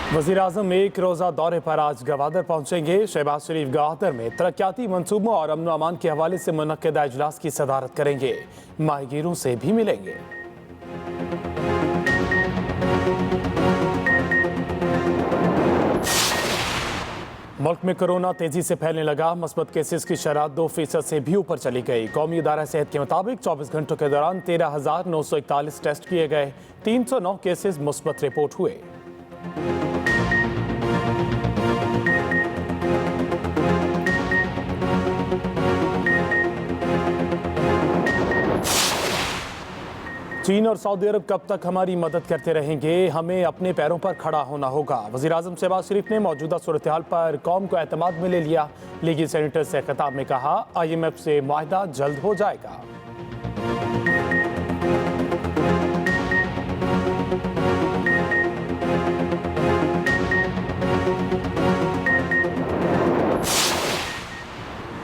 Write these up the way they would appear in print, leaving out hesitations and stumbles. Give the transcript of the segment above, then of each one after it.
वज़ीर-ए-आज़म एक रोज़ा दौरे पर आज गवादर पहुंचेंगे। शहबाज शरीफ गवादर में तरक्याती मंसूबों और अमन अमान के हवाले से मुनक्किदा इजलास की सदारत करेंगे। माहिगीरों से भी मिलेंगे। मुल्क में कोरोना तेजी से फैलने लगा। मस्बत केसेस की शरह 2% से भी ऊपर चली गई। कौमी इदारा सेहत के मुताबिक 24 घंटों के दौरान 13,941 टेस्ट किए गए। 309 केसेस मुस्बत रिपोर्ट हुए। चीन और सऊदी अरब कब तक हमारी मदद करते रहेंगे? हमें अपने पैरों पर खड़ा होना होगा। वज़ीर-ए-आज़म शहबाज शरीफ ने मौजूदा सूरत हाल पर कौम को एतमाद में ले लिया। लीगी सेनेटर से खिताब में कहा, IMF से मुआहदा जल्द हो जाएगा।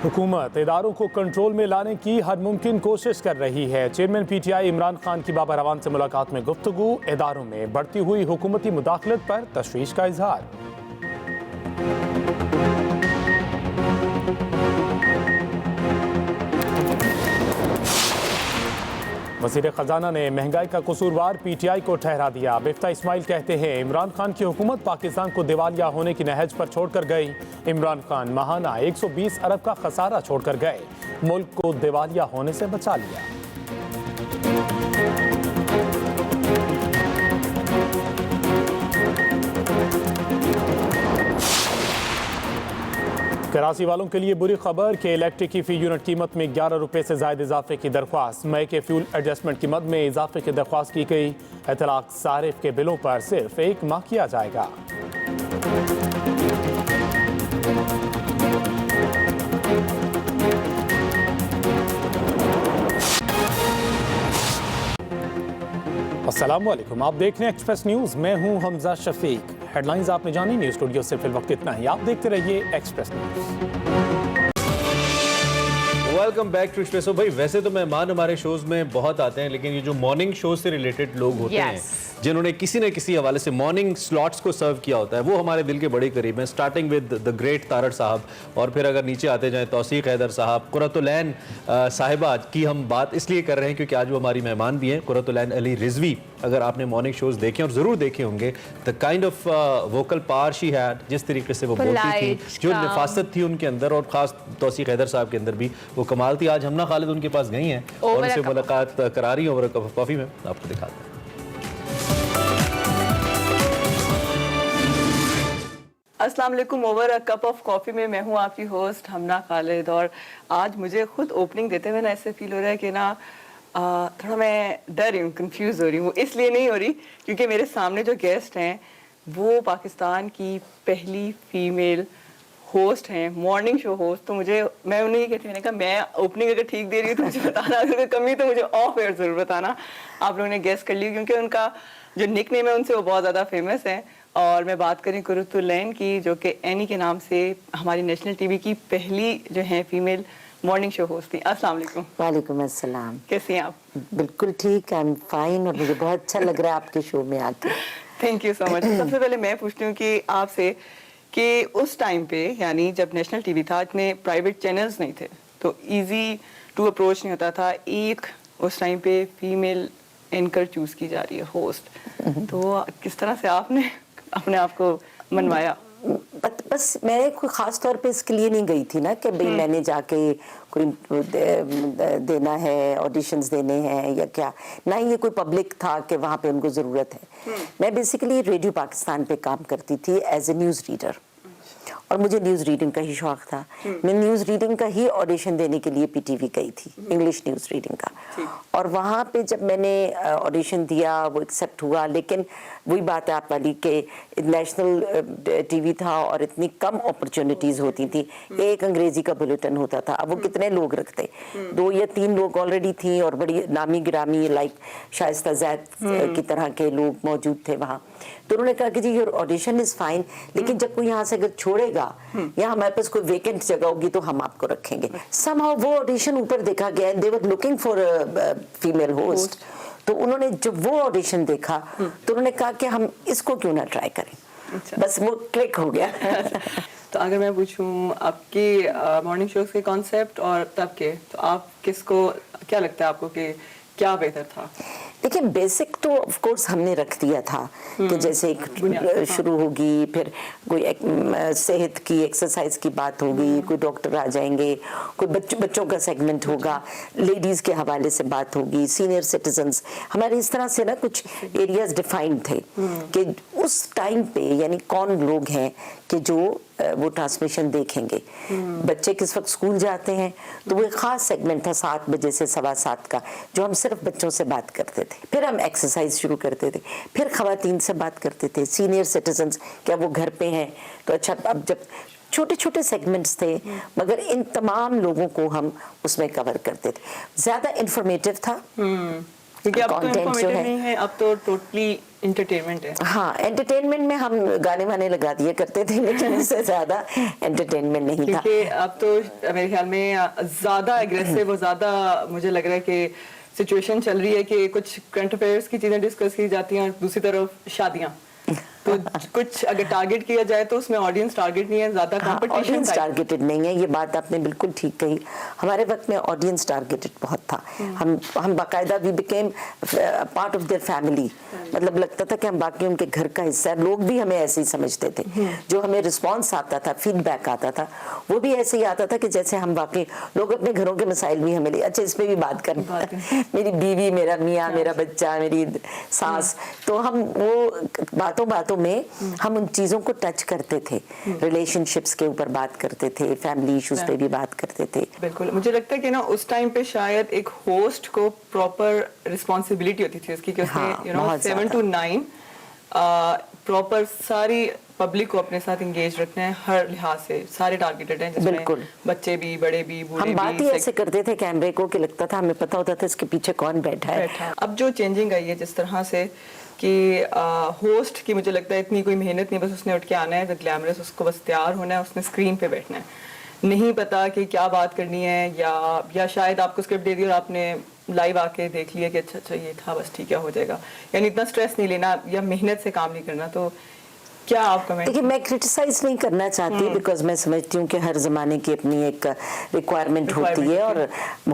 हुकूमत इदारों को कंट्रोल में लाने की हर मुमकिन कोशिश कर रही है। चेयरमैन PTI इमरान खान की बाबर अवान से मुलाकात में गुफ्तगू। इदारों में बढ़ती हुई हुकूमती मुदाखलत पर तशवीश का इजहार। वज़ीर ख़जाना ने महंगाई का कसूरवार PTI को ठहरा दिया। बिफ्ता इस्माइल कहते हैं, इमरान खान की हुकूमत पाकिस्तान को दिवालिया होने की नहज पर छोड़कर गई। इमरान खान माहाना 120 अरब का खसारा छोड़कर गए। मुल्क को दिवालिया होने से बचा लिया। कराची वालों के लिए बुरी खबर कि इलेक्ट्रिक की फी यूनिट कीमत में 11 रुपये से ज़ायद इजाफे की दरख्वास्त। मई के फ्यूल एडजस्टमेंट की मद में इजाफे की दरख्वास्त की गई। इतलाक सारिफ के बिलों पर सिर्फ 1 माह किया जाएगा। अस्सलामुअलैकुम, आप देख रहे हैं एक्सप्रेस न्यूज़। मैं हूं हमजा शफीक। हेडलाइंस आपने जानी। न्यूज़ स्टूडियो से फिल वक्त इतना ही। आप देखते रहिए Express News. Welcome back to Expresso. भाई वैसे तो मेहमान हमारे शोज़ में बहुत आते हैं, लेकिन ये जो मॉर्निंग शो से रिलेटेड लोग होते हैं, जिन्होंने किसी न किसी हवाले से मॉर्निंग स्लॉट्स को सर्व किया होता है, वो हमारे दिल के बड़े करीब हैं। Starting with the great Tarar साहब, और फिर अगर नीचे आते जाएं तौसीक हैदर साहब, कुरतुलैन साहिबा की हम बात इसलिए कर रहे हैं क्योंकि आज वो हमारी मेहमान भी हैं। कुरतुलैन अली रिजवी, अगर आपने मॉर्निंग शोज़ देखे और ज़रूर देखे होंगे, the kind of vocal power she had, जिस तरीके से वो बोलती थी, जो नफासत थी उनके अंदर, और ख़ास तौसीक हैदर साहब के अंदर भी वो कमाल थी। आज हमना खालिद उनके पास गई हैं और उनसे मुलाकात करा रही हैं over a cup of coffee में। आपको दिखाते हैं। अस्सलाम वालेकुम। Over a cup of coffee में मैं हूँ आपकी होस्ट हमना खालिद, और आज मुझे खुद ओपनिंग देते हुए ना ऐसे फील हो रहा है कि ना थोड़ा मैं डर रही हूँ, कंफ्यूज हो रही हूँ। इसलिए नहीं हो रही क्योंकि मेरे सामने जो गेस्ट हैं वो पाकिस्तान की पहली फीमेल होस्ट हैं, मॉर्निंग शो होस्ट। तो मैं उन्हें ये कहती, मैंने कहा मैं ओपनिंग अगर ठीक दे रही हूँ तो मुझे बताना, अगर कमी तो मुझे ऑफ एयर ज़रूर बताना। आप लोगों ने गेस कर ली क्योंकि उनका जो निक नेम है उनसे वो बहुत ज़्यादा फेमस है। और मैं बात करी कुरतुलैन की, जो कि एनी के नाम से हमारी नेशनल टीवी की पहली जो है फीमेल मॉर्निंग शो होस्ट थी। अस्सलाम वालेकुम। वालेकुम अस्सलाम। कैसी हैं आप? बिल्कुल ठीक, आई एम फाइन, और मुझे बहुत अच्छा लग रहा है आपके शो में आके। Thank you so much. सबसे पहले मैं पूछती हूँ कि आपसे कि उस टाइम पे, यानी जब नेशनल टीवी था, इतने प्राइवेट चैनल्स नहीं थे, तो इजी टू अप्रोच नहीं होता था। एक उस टाइम पे फीमेल एंकर चूज की जा रही है होस्ट, तो किस तरह से आपने अपने आप को मनवाया? बस मैं कोई ख़ास तौर पे इसके लिए नहीं गई थी ना कि भाई मैंने जाके कोई देना है, ऑडिशंस देने हैं या क्या, ना ही ये कोई पब्लिक था कि वहाँ पे उनको ज़रूरत है। मैं बेसिकली रेडियो पाकिस्तान पे काम करती थी एज ए न्यूज़ रीडर, और मुझे न्यूज़ रीडिंग का ही शौक़ था। मैं न्यूज़ रीडिंग का ही ऑडिशन देने के लिए PTV गई थी, इंग्लिश न्यूज़ रीडिंग का। और वहाँ पे जब मैंने ऑडिशन दिया वो एक्सेप्ट हुआ, लेकिन वही बात है आप वाली कि नेशनल टीवी था और इतनी कम अपॉर्चुनिटीज़ होती थी। एक अंग्रेज़ी का बुलेटिन होता था, अब वो कितने लोग रखते, 2 या 3 लोग ऑलरेडी थी, और बड़ी नामी गिरामी लाइक शाइस्ता ज़ैद की तरह के लोग मौजूद थे वहाँ। तो उन्होंने कहा कि जी योर ऑडिशन इज़ फाइन, लेकिन जब कोई यहाँ से अगर छोड़ेगा या हमारे पास कोई वेकेंट जगह होगी तो हम आपको रखेंगे। समहाउ वो ऑडिशन ऊपर देखा गया, they were looking for a female host. तो उन्होंने जब वो ऑडिशन देखा तो उन्होंने कहा कि हम इसको क्यों ना ट्राई करें। बस वो क्लिक हो गया। तो अगर मैं पूछूं आपकी मॉर्निंग शोज के कॉन्सेप्ट और तब के, तो आप किसको, क्या लगता है आपको कि क्या बेहतर था? देखिए बेसिक तो ऑफ कोर्स हमने रख दिया था कि जैसे एक शुरू होगी, फिर कोई सेहत की एक्सरसाइज की बात होगी, कोई डॉक्टर आ जाएंगे, कोई बच्चों का सेगमेंट होगा, लेडीज के हवाले से बात होगी, सीनियर सिटीजन्स, हमारे इस तरह से ना कुछ एरियाज डिफाइंड थे कि उस टाइम पे यानी कौन लोग हैं कि जो वो ट्रांसमिशन देखेंगे। बच्चे किस वक्त स्कूल जाते हैं तो वो एक खास सेगमेंट था 7 बजे से 7:15 का, जो हम सिर्फ बच्चों से बात करते थे। फिर हम एक्सरसाइज शुरू करते थे, फिर खवातीन से बात करते थे, सीनियर सिटीजन्स क्या वो घर पे हैं तो अच्छा। अब जब छोटे छोटे सेगमेंट्स थे मगर इन तमाम लोगों को हम उसमें कवर करते थे। ज़्यादा इंफॉर्मेटिव था क्योंकि अब तो कंटेंट जो इंफॉर्मेटिव है, नहीं है, अब तो टोटली एंटरटेनमेंट है। हाँ एंटरटेनमेंट में हम गाने वाने लगा दिए करते थे, लेकिन इससे ज्यादा एंटरटेनमेंट नहीं था। क्योंकि अब तो मेरे ख्याल में ज्यादा एग्रेसिव और ज्यादा मुझे लग रहा है कि सिचुएशन चल रही है कि कुछ करंट अफेयर्स की चीजें डिस्कस की जाती हैं और दूसरी तरफ शादियां। तो कुछ अगर टारगेट किया जाए तो उसमें ऑडियंस टारगेट नहीं है, ज्यादा कंपटीशन ऑडियंस टारगेटेड नहीं है, ये बात आपने बिल्कुल ठीक कही। हमारे वक्त में ऑडियंस टारगेटेड बहुत था। हम बाकायदा we became part of their family, मतलब लगता था कि हम बाकी उनके घर का हिस्सा है। लोग भी हमें ऐसे ही समझते थे। जो हमें रिस्पॉन्स आता था, फीडबैक आता था, वो भी ऐसे ही आता था कि जैसे हम बाकी लोग अपने घरों के मसाइल भी हमें अच्छा इस पे भी बात करना मेरी बीवी, मेरा मियाँ, मेरा बच्चा, मेरी सास, तो हम वो बातों में हम उन चीजों को टच करते थे। रिलेशनशिप्स के ऊपर बात करते थे, फैमिली इश्यूज पे भी बात करते थे। बिल्कुल, मुझे लगता है कि ना उस टाइम पे शायद एक होस्ट को प्रॉपर रिस्पॉन्सिबिलिटी होती थी उसकी कि उसने 7 to 9 प्रॉपर सारी पब्लिक को अपने साथ एंगेज रखना है, हर लिहाज से सारे टारगेटेड हैं, जिसमें बिल्कुल। बच्चे भी, बड़े भी, बूढ़े भी। हम बात ही ऐसे करते थे कैमरे को कि लगता था हमें पता होता था इसके पीछे कौन बैठा है। अब जो चेंजिंग आई है जिस तरह से कि होस्ट की मुझे लगता है इतनी कोई मेहनत नहीं, बस उसने उठ के आना है, द ग्लैमरस, उसको बस तैयार होना है, उसने स्क्रीन पे बैठना है, नहीं पता कि क्या बात करनी है, या शायद आपको स्क्रिप्ट दे दी और आपने लाइव आके देख लिया कि अच्छा ये था, बस ठीक है हो जाएगा, यानी इतना स्ट्रेस नहीं लेना या मेहनत से काम नहीं करना। तो क्या आप कमेंट? देखिए मैं क्रिटिसाइज नहीं करना चाहती, बिकॉज मैं समझती हूँ कि हर जमाने की अपनी एक रिक्वायरमेंट होती है और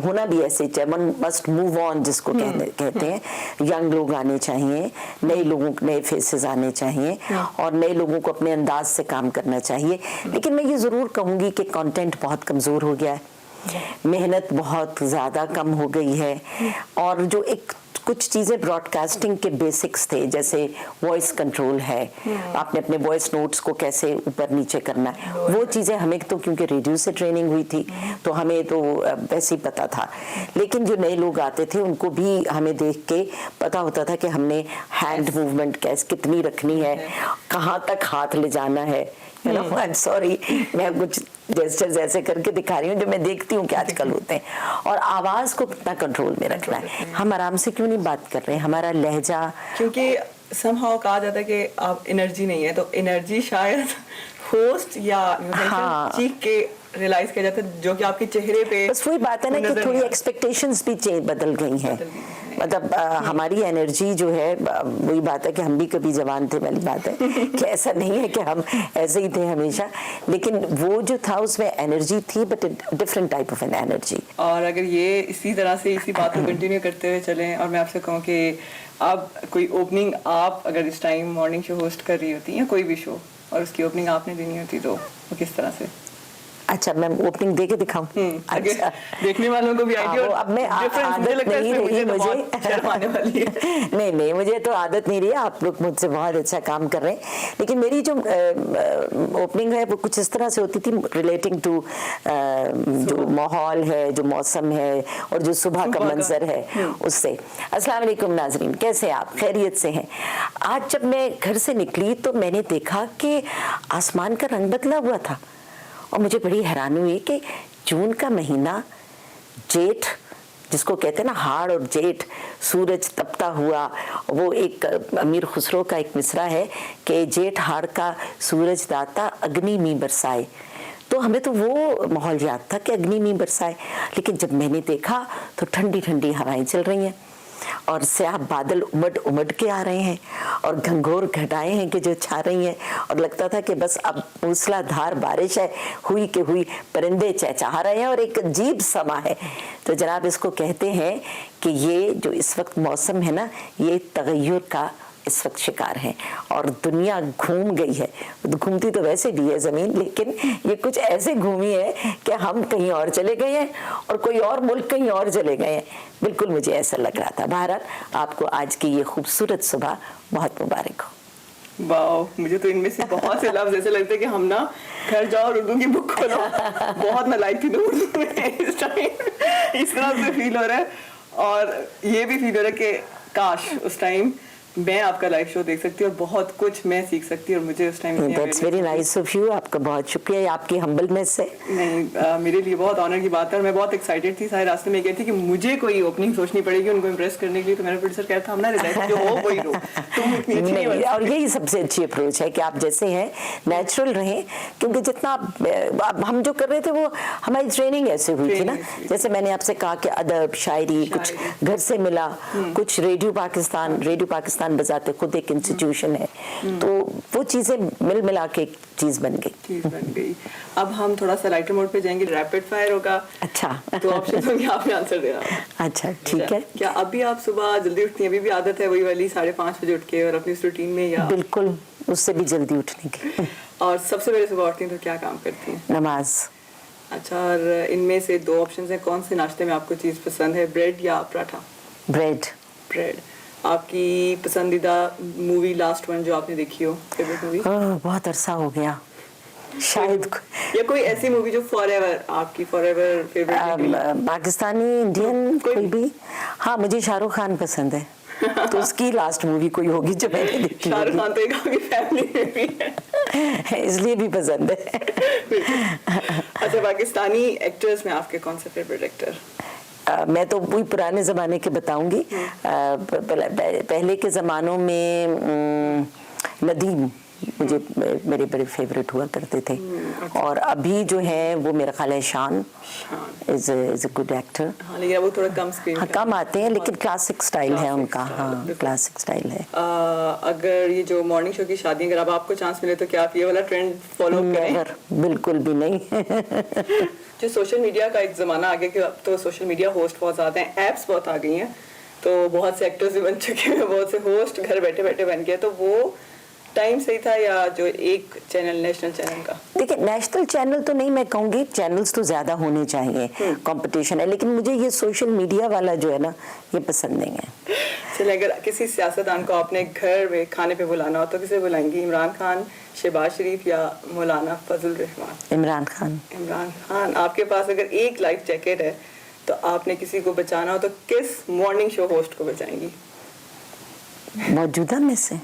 होना भी ऐसे चाहिए। वन मस्ट मूव ऑन जिसको कहते हैं। यंग लोग आने चाहिए, नए लोगों, नए फेसेस आने चाहिए और नए लोगों को अपने अंदाज से काम करना चाहिए। लेकिन मैं ये ज़रूर कहूँगी कि कंटेंट बहुत कमज़ोर हो गया है, मेहनत बहुत ज़्यादा कम हो गई है और जो एक कुछ चीज़ें ब्रॉडकास्टिंग के बेसिक्स थे, जैसे वॉइस कंट्रोल है, आपने अपने वॉइस नोट्स को कैसे ऊपर नीचे करना है, वो चीज़ें हमें तो क्योंकि रेडियो से ट्रेनिंग हुई थी तो हमें तो वैसे ही पता था। लेकिन जो नए लोग आते थे उनको भी हमें देख के पता होता था कि हमने हैंड मूवमेंट कैसे कितनी रखनी है, कहाँ तक हाथ ले जाना है। आई एम सॉरी, मैं कुछ जेस्चर्स ऐसे करके दिखा रही हूँ जो मैं देखती हूँ कि आजकल होते हैं। और आवाज को कितना कंट्रोल में रखना है, हम आराम से क्यों नहीं बात कर रहे हैं, हमारा लहजा, क्योंकि समहाउ कहा जाता है कि आप एनर्जी नहीं है, तो एनर्जी शायद होस्ट या चीख के रियलाइज किया जाता है, जो कि आपके चेहरे पे। बस वही बात है ना कि थोड़ी एक्सपेक्टेशंस भी बदल गई हैं। मतलब हमारी एनर्जी जो है, वही बात है कि हम भी कभी जवान थे वाली बात है कि ऐसा नहीं है कि हम ऐसे ही थे हमेशा, लेकिन वो जो था उसमें एनर्जी थी, but different type of an energy. और अगर ये इसी तरह से इसी बात को कंटिन्यू करते हुए चलें और मैं आपसे कहूँ कि अब कोई ओपनिंग आप अगर इस टाइम मॉर्निंग शो होस्ट कर रही होती या कोई भी शो और उसकी ओपनिंग आपने देनी होती तो वो किस तरह से? अच्छा मैं ओपनिंग दे के दिखाऊं? अच्छा, देखने वालों को भी आइडिया। अब मैं आदत नहीं रही मुझे नहीं मुझे तो आदत नहीं रही। आप लोग मुझसे बहुत अच्छा काम कर रहे हैं, लेकिन मेरी जो ओपनिंग है वो कुछ इस तरह से होती थी, रिलेटिंग टू जो माहौल है, जो मौसम है और जो सुबह का मंजर है उससे। अस्सलाम वालेकुम नाजरीन, कैसे आप? खैरियत से हैं? आज जब मैं घर से निकली तो मैंने देखा कि आसमान का रंग बदला हुआ था और मुझे बड़ी हैरानी हुई कि जून का महीना, जेठ जिसको कहते हैं ना, हाड़ और जेठ, सूरज तपता हुआ, वो एक अमीर खुसरो का एक मिसरा है कि जेठ हाड़ का सूरज दाता अग्नि में बरसाए। तो हमें तो वो माहौल याद था कि अग्नि में बरसाए, लेकिन जब मैंने देखा तो ठंडी ठंडी हवाएं चल रही हैं और स्याह बादल उमड़ उमड़ के आ रहे हैं और घंघोर घटाएं हैं कि जो छा रही हैं, और लगता था कि बस अब मूसलाधार बारिश है, हुई कि हुई, परिंदे चहचहा रहे हैं और एक अजीब समा है। तो जनाब इसको कहते हैं कि ये जो इस वक्त मौसम है ना, ये तगय्युर का इस वक्त शिकार है और दुनिया घूम गई है। घूमती तो वैसे भी है ज़मीन, लेकिन ये कुछ ऐसे घूमी है कि हम कहीं और चले गए हैं और कोई और मुल्क कहीं और चले गए हैं। बिल्कुल मुझे ऐसा लग रहा था। बहरहाल आपको आज की ये खूबसूरत सुबह बहुत मुबारक हो। वाओ, मुझे तो इनमें से बहुत से लफ्ज ऐसे लगते हैं कि हम ना घर जाओ और उर्दू की बुक खोलो। बहुत नालायक थी तो उर्दू में इस टाइम इस तरह से फील हो रहा है, और ये भी फील हो रहा है कि काश उस टाइम मैं आपका लाइव शो देख सकती हूँ और बहुत कुछ मैं सीख सकती हूँ, और मुझे उस time that's very nice of you. आपका बहुत शुक्रिया आपकी हम्बलनेस से। नहीं, मेरे लिए बहुत ऑनर की बात है और मैं बहुत एक्साइटेड थी। सारे रास्ते में गई थी कि मुझे कोई ओपनिंग सोचनी पड़ेगी उनको इम्प्रेस करने के लिए, तो मेरा प्रोड्यूसर कहता था हम ना रिलैक्स जो हो वही रो, तुम इतनी अच्छी नहीं नहीं, और यही सबसे अच्छी अप्रोच है कि आप जैसे हैं नेचुरल रहें, क्योंकि जितना हम जो कर रहे थे वो हमारी ट्रेनिंग ऐसे हुई थी ना। जैसे मैंने आपसे कहा कि अदब, शायरी कुछ घर से मिला, कुछ रेडियो पाकिस्तान बजाते खुद एक इंस्टीट्यूशन है, तो वो चीजें मिल मिला के एक चीज बन गई। अब हम थोड़ा सा लाइटर मोड पे जाएंगे, रैपिड फायर होगा। अच्छा, तो ऑप्शन होंगे, आपने आंसर देना। अच्छा ठीक है। क्या अभी आप सुबह जल्दी उठती हैं? अभी भी आदत है वही वाली 5:30 बजे उठ के और अपनी रूटीन में, या बिल्कुल उससे भी जल्दी उठने की। और सबसे पहले सुबह उठती हैं तो क्या काम करती हैं? नमाज। अच्छा, और इनमें से 2 ऑप्शंस हैं, कौन से नाश्ते में आपको चीज़ पसंद है, ब्रेड या पराठा? ब्रेड। आपकी पसंदीदा मूवी लास्ट वन जो आपने देखी हो, फेवरेट मूवी? बहुत अरसा हो गया शायद। या कोई ऐसी मूवी जो फॉरएवर आपकी फॉरएवर फेवरेट? पाकिस्तानी, इंडियन, कोई भी। हाँ, मुझे शाहरुख खान पसंद है, तो उसकी लास्ट मूवी कोई होगी जो मैंने देखी। शाहरुख खान तो एक आपकी फैमिली में भी है इसलिए भी पसंद है। अच्छा, पाकिस्तानी एक्टर्स में आपके कौन से फेवरेट एक्टर? मैं तो वही पुराने ज़माने के बताऊंगी। पहले के ज़मानों में नदीम मुझे मेरे बड़े फेवरेट हुआ करते थे। और अभी जो है वो मेरा ख्याल है शान इज अ गुड एक्टर। हाँ, लेकिन वो थोड़ा कम स्क्रीन, हाँ कम आते हैं, लेकिन क्लासिक स्टाइल है उनका। हाँ, क्लासिक स्टाइल है। अगर ये जो मॉर्निंग शो की शादी, अगर अब आपको चांस मिले तो क्या आप ये वाला ट्रेंड फॉलो करें? बिल्कुल भी नहीं। जो सोशल मीडिया का एक ज़माना आ गया कि अब तो सोशल मीडिया होस्ट बहुत ज़्यादा हैं, ऐप्स बहुत आ गई हैं, तो बहुत से एक्टर्स भी बन चुके हैं, बहुत से होस्ट घर बैठे बैठे बन गए, तो वो टाइम सही था या जो एक चैनल, नेशनल चैनल का? देखिए, नेशनल चैनल तो नहीं मैं कहूँगी, चैनल्स तो ज़्यादा होने चाहिए, कंपटीशन है, लेकिन मुझे ये सोशल मीडिया वाला जो है ना, ये पसंद नहीं है। चलिए, अगर किसी सियासतदान को आपने घर में खाने पे बुलाना हो तो किसे बुलाएंगी? इमरान खान, शहबाज शरीफ या मौलाना फजल रहमान? इमरान खान। इमरान खान। आपके पास अगर एक लाइफ जैकेट है तो आपने किसी को बचाना हो तो किस मॉर्निंग शो होस्ट को बचाएंगी? मौजूदा में से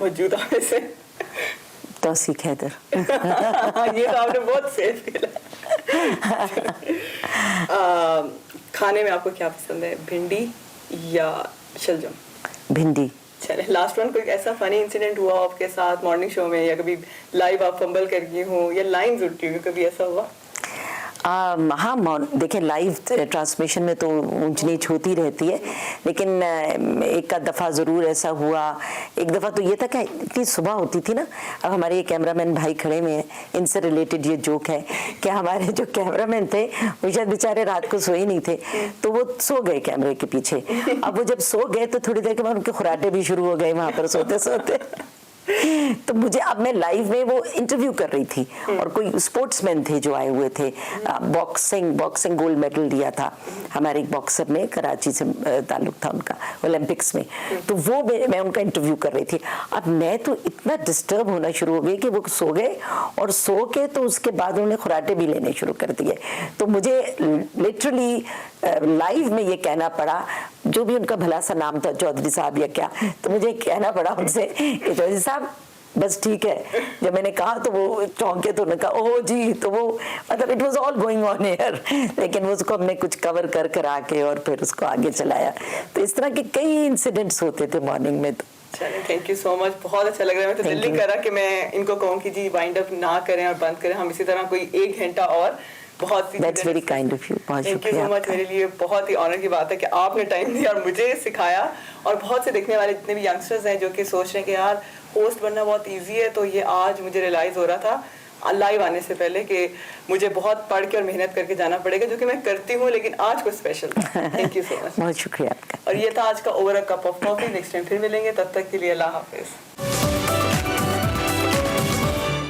तौसीक हैदर। ये तो आपने बहुत सेफ किया। खाने में आपको क्या पसंद है, भिंडी या शलजम? भिंडी। चले, लास्ट वन, कोई ऐसा फनी इंसिडेंट हुआ आपके साथ मॉर्निंग शो में, या कभी लाइव आप फंबल कर गई हो या लाइंस उठती हुई, कभी ऐसा हुआ? हाँ, देखिए लाइव ट्रांसमिशन में तो ऊंच नीच होती रहती है, लेकिन एक आध दफ़ा ज़रूर ऐसा हुआ। एक दफ़ा तो ये था कि इतनी सुबह होती थी ना, अब हमारे ये कैमरामैन भाई खड़े में हैं, इनसे रिलेटेड ये जोक है कि हमारे जो कैमरामैन थे वो शायद बेचारे रात को सोए नहीं थे, तो वो सो गए कैमरे के पीछे। अब वो जब सो गए तो थोड़ी देर के बाद उनके खुराटे भी शुरू हो गए वहाँ पर सोते सोते। तो मुझे, अब मैं लाइव में वो इंटरव्यू कर रही थी और कोई स्पोर्ट्समैन थे जो आए हुए थे, बॉक्सिंग गोल्ड मेडल दिया था हमारे एक बॉक्सर ने, कराची से ताल्लुक था उनका ओलंपिक्स में, तो वो मैं उनका इंटरव्यू कर रही थी। अब मैं तो इतना डिस्टर्ब होना शुरू हो गई कि वो सो गए, और सो के तो उसके बाद उन्होंने खुराटे भी लेने शुरू कर दिए। तो मुझे लिटरली लाइव में ये कहना पड़ा, जो भी उनका भला सा नाम था, चौधरी साहब या क्या, तो मुझे कहना पड़ा उनसे कि चौधरी साहब बस ठीक है। जब मैंने कहा तो वो चौंके, तो उन्होंने कहा ओह जी, तो वो मतलब it was all going on air, लेकिन उसको हमने कुछ कवर कर आके और फिर उसको आगे चलाया। तो इस तरह के कई इंसिडेंट्स होते थे मॉर्निंग में। तो चलिए, थैंक यू सो मच, बहुत अच्छा लग रहा है। मैं तो दिल नहीं कर रहा कि मैं इनको कहूँ कि जी वाइंड अप ना करें और बंद करें, हम इसी तरह कोई 1 घंटा और बहुत see that's very kind of you, बहुत थैंक यू शुक्रिया सो मच। आपका। मेरे लिए बहुत ही ऑनर की बात है कि आपने टाइम दिया और मुझे सिखाया, और बहुत से देखने वाले जितने भी यंगस्टर्स हैं जो कि सोच रहे हैं कि यार होस्ट बनना बहुत इजी है, तो ये आज मुझे रियलाइज़ हो रहा था लाइव आने से पहले कि मुझे बहुत पढ़ के और मेहनत करके जाना पड़ेगा, जो कि मैं करती हूँ, लेकिन आज कुछ स्पेशल था। Thank you so much. बहुत शुक्रिया आपका। और ये था आज का over a cup of coffee. Next time फिर मिलेंगे, तब तक के लिए अल्लाह हाफिज़।